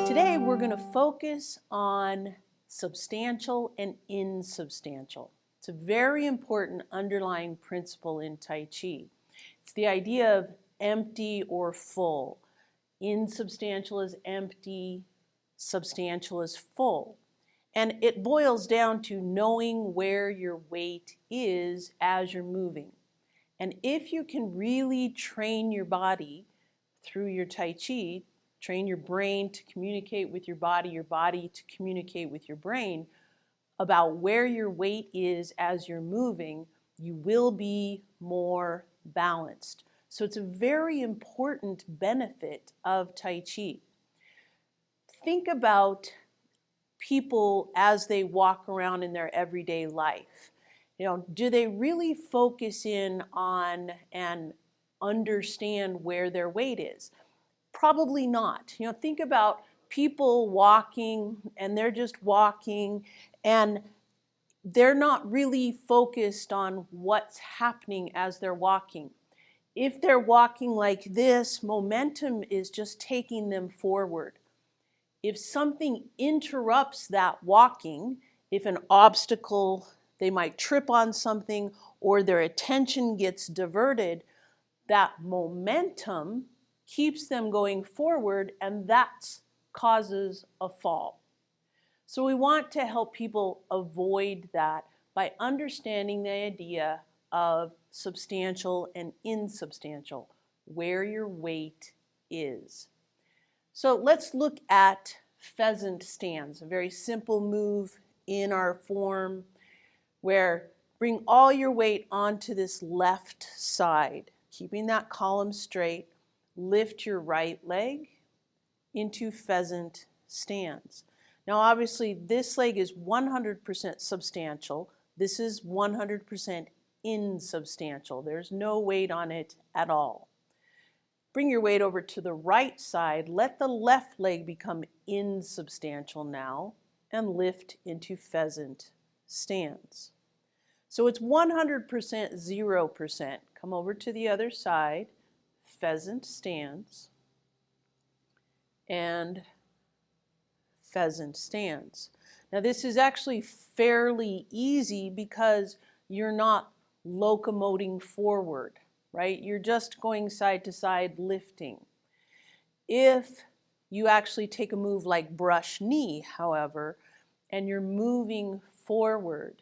Today we're going to focus on substantial and insubstantial. It's a very important underlying principle in Tai Chi. It's the idea of empty or full. Insubstantial is empty, substantial is full. And it boils down to knowing where your weight is as you're moving. And if you can really train your body through your Tai Chi, train your brain to communicate with your body to communicate with your brain about where your weight is as you're moving, you will be more balanced. So it's a very important benefit of Tai Chi. Think about people as they walk around in their everyday life. Do they really focus in on and understand where their weight is? Probably not. Think about people walking and they're just walking and they're not really focused on what's happening as they're walking. If they're walking like this, momentum is just taking them forward. If something interrupts that walking, if an obstacle, they might trip on something or their attention gets diverted, that momentum keeps them going forward, and that causes a fall. So we want to help people avoid that by understanding the idea of substantial and insubstantial, where your weight is. So let's look at pheasant stance, a very simple move in our form where bring all your weight onto this left side, keeping that column straight. Lift your right leg into pheasant stance. Now obviously this leg is 100% substantial. This is 100% insubstantial. There's no weight on it at all. Bring your weight over to the right side. Let the left leg become insubstantial now and lift into pheasant stance. So it's 100%, 0%. Come over to the other side. Pheasant stance and pheasant stance. Now this is actually fairly easy because you're not locomoting forward, right? You're just going side to side lifting. If you actually take a move like brush knee, however, and you're moving forward,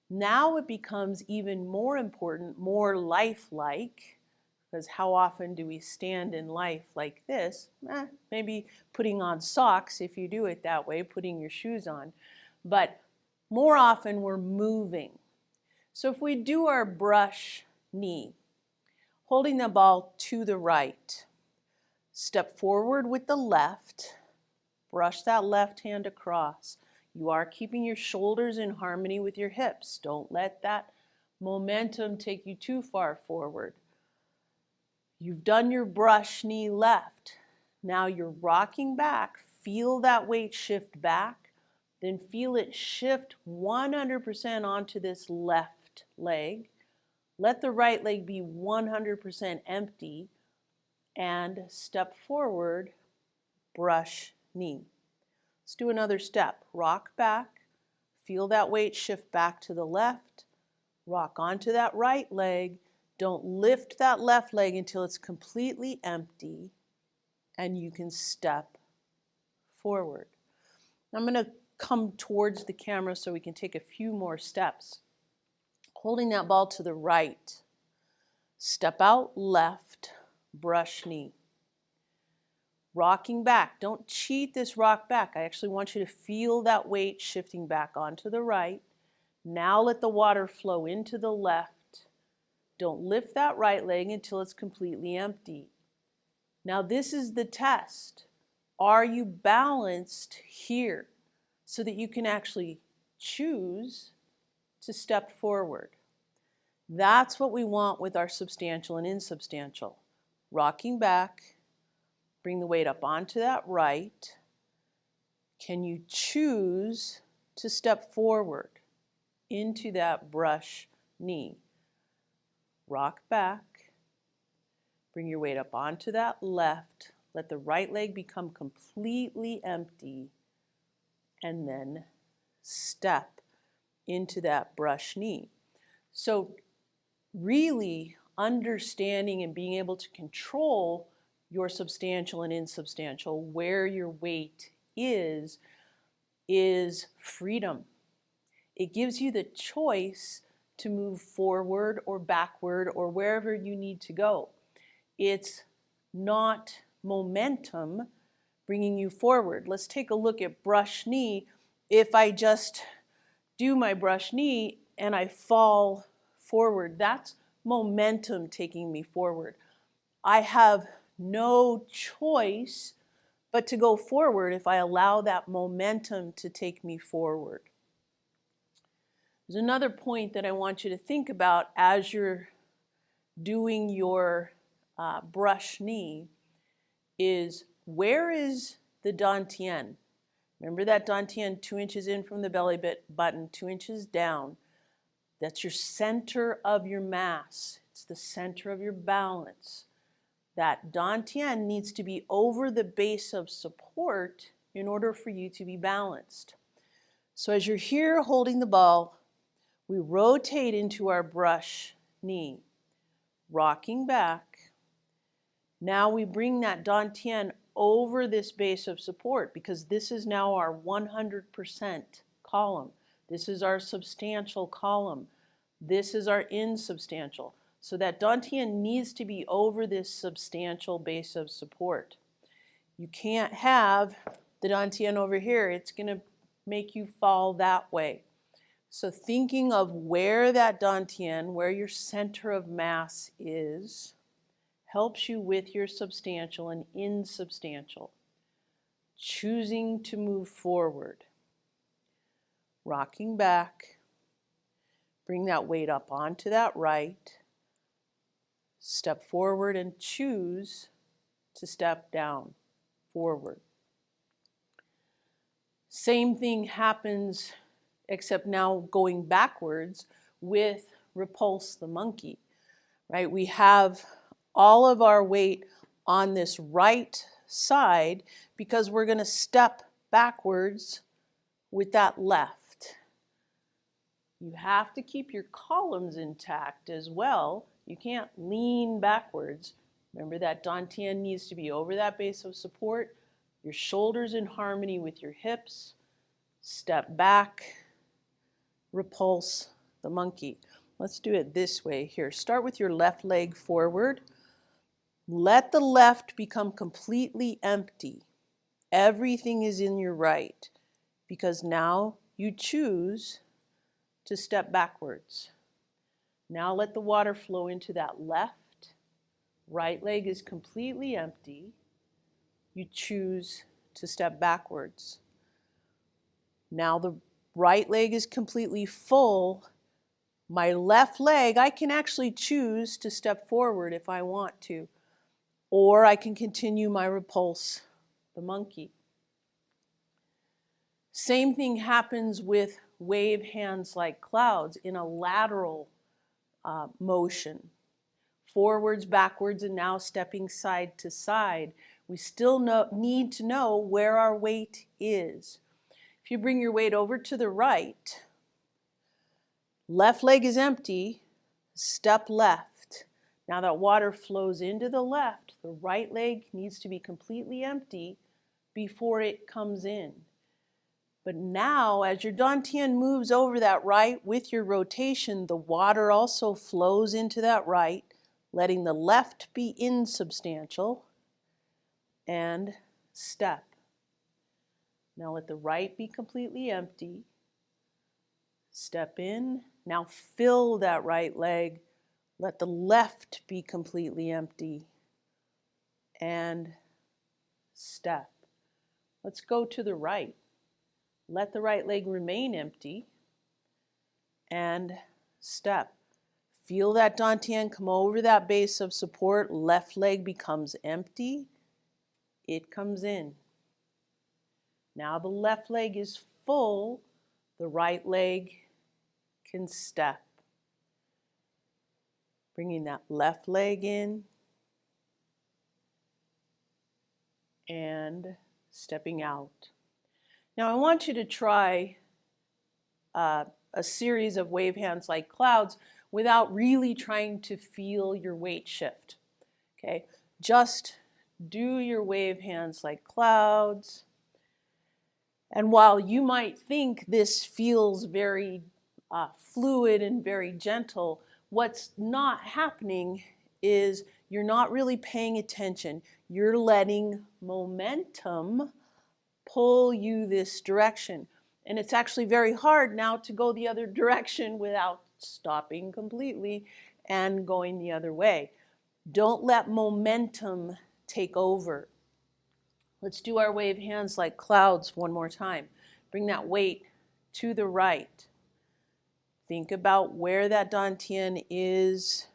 now it becomes even more important, more lifelike. Because how often do we stand in life like this? Maybe putting on socks if you do it that way, putting your shoes on. But more often we're moving. So if we do our brush knee, holding the ball to the right, step forward with the left, brush that left hand across. You are keeping your shoulders in harmony with your hips. Don't let that momentum take you too far forward. You've done your brush knee left. Now you're rocking back. Feel that weight shift back. Then feel it shift 100% onto this left leg. Let the right leg be 100% empty and step forward, brush knee. Let's do another step. Rock back. Feel that weight shift back to the left. Rock onto that right leg. Don't lift that left leg until it's completely empty and you can step forward. I'm going to come towards the camera so we can take a few more steps. Holding that ball to the right, step out left, brush knee. Rocking back. Don't cheat this rock back. I actually want you to feel that weight shifting back onto the right. Now let the water flow into the left. Don't lift that right leg until it's completely empty. Now this is the test. Are you balanced here so that you can actually choose to step forward? That's what we want with our substantial and insubstantial. Rocking back, bring the weight up onto that right. Can you choose to step forward into that brush knee? Rock back, bring your weight up onto that left, Let the right leg become completely empty, and then step into that brush knee. So really understanding and being able to control your substantial and insubstantial, where your weight is freedom. It gives you the choice to move forward or backward or wherever you need to go. It's not momentum bringing you forward. Let's take a look at brush knee. If I just do my brush knee and I fall forward, that's momentum taking me forward. I have no choice but to go forward if I allow that momentum to take me forward. There's another point that I want you to think about as you're doing your brush knee is, where is the dantian? Remember that dantian 2 inches in from the belly button, 2 inches down. That's your center of your mass. It's the center of your balance. That dantian needs to be over the base of support in order for you to be balanced. So as you're here holding the ball, we rotate into our brush knee, rocking back. Now we bring that dantian over this base of support, because this is now our 100% column. This is our substantial column. This is our insubstantial. So that dantian needs to be over this substantial base of support. You can't have the dantian over here. It's going to make you fall that way. So thinking of where that dantian, where your center of mass is, helps you with your substantial and insubstantial. Choosing to move forward. Rocking back. Bring that weight up onto that right. Step forward and choose to step down, forward. Same thing happens, except now going backwards with Repulse the monkey, right? We have all of our weight on this right side because we're going to step backwards with that left. You have to keep your columns intact as well. You can't lean backwards. Remember that dantian needs to be over that base of support. Your shoulders in harmony with your hips. Step back, repulse the monkey. Let's do it this way here. Start with your left leg forward. Let the left become completely empty. Everything is in your right, because now you choose to step backwards. Now let the water flow into that left. Right leg is completely empty. You choose to step backwards. Now the right leg is completely full. My left leg, I can actually choose to step forward if I want to, or I can continue my repulse the monkey. Same thing happens with wave hands like clouds in a lateral motion. Forwards, backwards, and now stepping side to side. We still need to know where our weight is. If you bring your weight over to the right, left leg is empty, step left. Now that water flows into the left, the right leg needs to be completely empty before it comes in. But now, as your dantian moves over that right with your rotation, the water also flows into that right, letting the left be insubstantial, and step. Now let the right be completely empty. Step in. Now fill that right leg. Let the left be completely empty, and step. Let's go to the right. Let the right leg remain empty, and step. Feel that dantian come over that base of support. Left leg becomes empty. It comes in. Now the left leg is full. The right leg can step. Bringing that left leg in. and stepping out. Now I want you to try a series of wave hands like clouds without really trying to feel your weight shift. Okay, just do your wave hands like clouds. And while you might think this feels very fluid and very gentle, what's not happening is you're not really paying attention. You're letting momentum pull you this direction. And it's actually very hard now to go the other direction without stopping completely and going the other way. Don't let momentum take over. Let's do our wave hands like clouds one more time. Bring that weight to the right. Think about where that dantian is.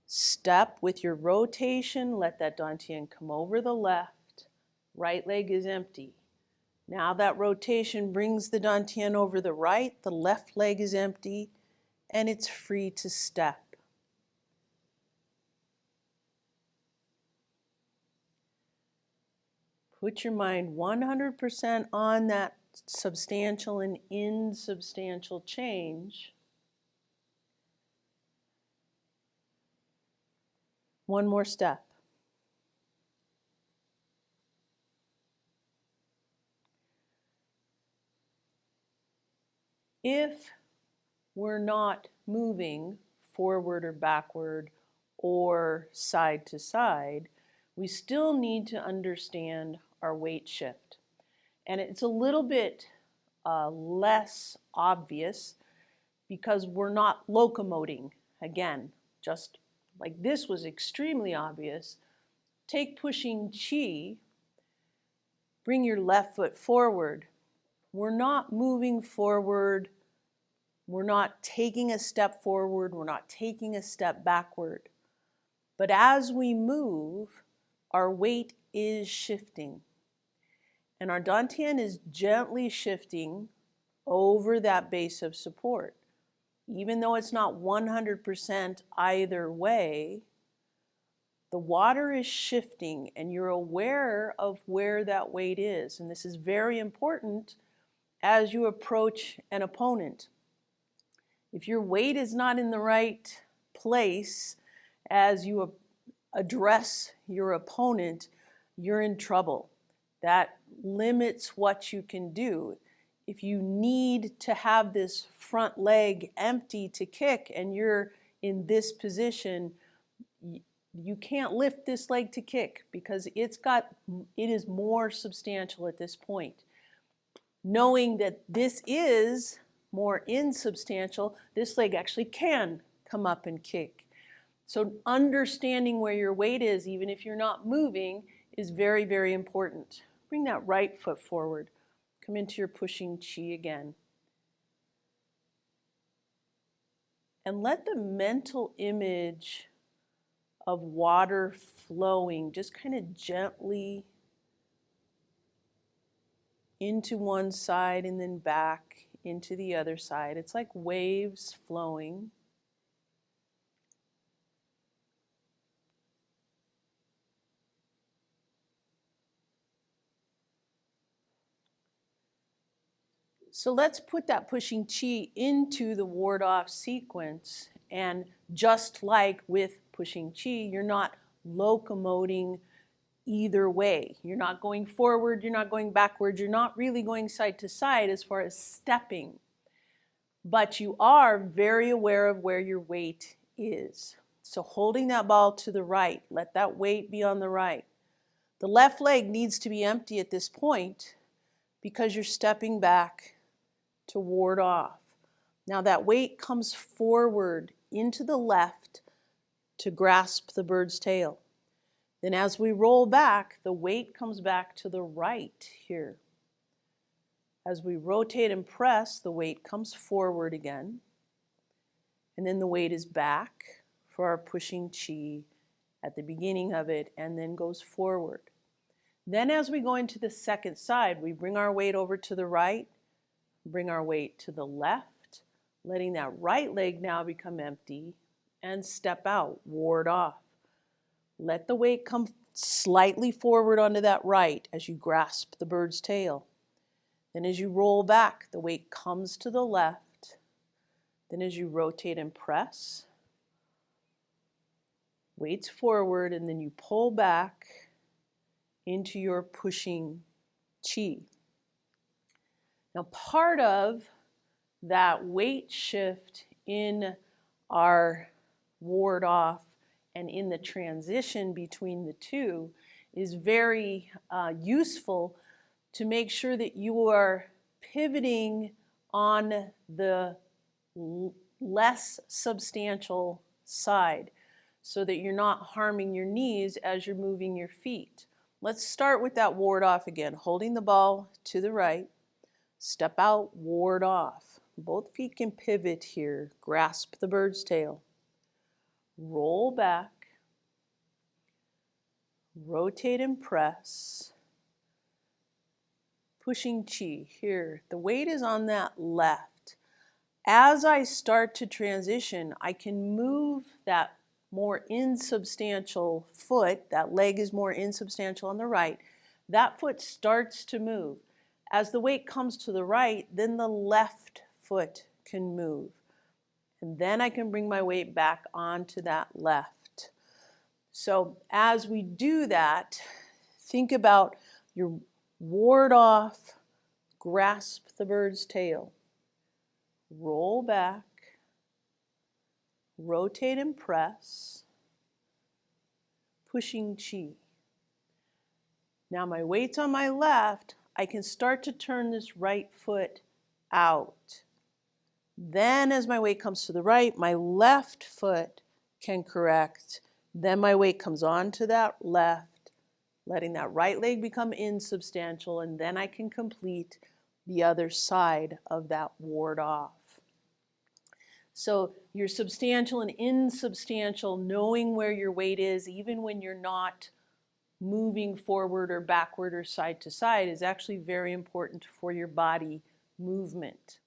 Step with your rotation. Let that dantian come over the left. Right leg is empty. Now that rotation brings the dantian over the right. The left leg is empty and it's free to step. Put your mind 100% on that substantial and insubstantial change. One more step. If we're not moving forward or backward or side to side, we still need to understand our weight shift. And it's a little bit less obvious because we're not locomoting. Again, just like this was extremely obvious. Take pushing chi, bring your left foot forward. We're not moving forward. We're not taking a step forward. We're not taking a step backward. But as we move, our weight is shifting. And our dantian is gently shifting over that base of support. Even though it's not 100% either way, the water is shifting and you're aware of where that weight is. And this is very important as you approach an opponent. If your weight is not in the right place as you address your opponent, you're in trouble. That limits what you can do. If you need to have this front leg empty to kick and you're in this position, you can't lift this leg to kick because it is more substantial at this point. Knowing that this is more insubstantial, this leg actually can come up and kick. So understanding where your weight is, even if you're not moving, is very, very important. Bring that right foot forward. Come into your pushing chi again. And let the mental image of water flowing just kind of gently into one side and then back into the other side. It's like waves flowing. So let's put that pushing chi into the ward-off sequence, and just like with pushing chi, you're not locomoting either way. You're not going forward, you're not going backward, you're not really going side to side as far as stepping. But you are very aware of where your weight is. So holding that ball to the right, let that weight be on the right. The left leg needs to be empty at this point because you're stepping back to ward off. Now that weight comes forward into the left to grasp the bird's tail. Then as we roll back, the weight comes back to the right here. As we rotate and press, the weight comes forward again. And then the weight is back for our pushing chi at the beginning of it and then goes forward. Then as we go into the second side, we bring our weight over to the right, bring our weight to the left, letting that right leg now become empty and step out, ward off. Let the weight come slightly forward onto that right as you grasp the bird's tail. Then as you roll back, the weight comes to the left. Then as you rotate and press, weight's forward, and then you pull back into your pushing chi. Now, part of that weight shift in our ward off and in the transition between the two is very useful to make sure that you are pivoting on the less substantial side so that you're not harming your knees as you're moving your feet. Let's start with that ward off again, holding the ball to the right, step out, ward off. Both feet can pivot here, grasp the bird's tail, roll back, rotate and press, pushing chi here. The weight is on that left. As I start to transition, I can move that more insubstantial foot. That leg is more insubstantial on the right. That foot starts to move. As the weight comes to the right, then the left foot can move. And then I can bring my weight back onto that left. So as we do that, think about your ward off, grasp the bird's tail, roll back, rotate and press, pushing chi. Now my weight's on my left, I can start to turn this right foot out. Then as my weight comes to the right, my left foot can correct. Then my weight comes onto that left, letting that right leg become insubstantial, and then I can complete the other side of that ward off. So your substantial and insubstantial, knowing where your weight is, even when you're not moving forward or backward or side to side, is actually very important for your body movement.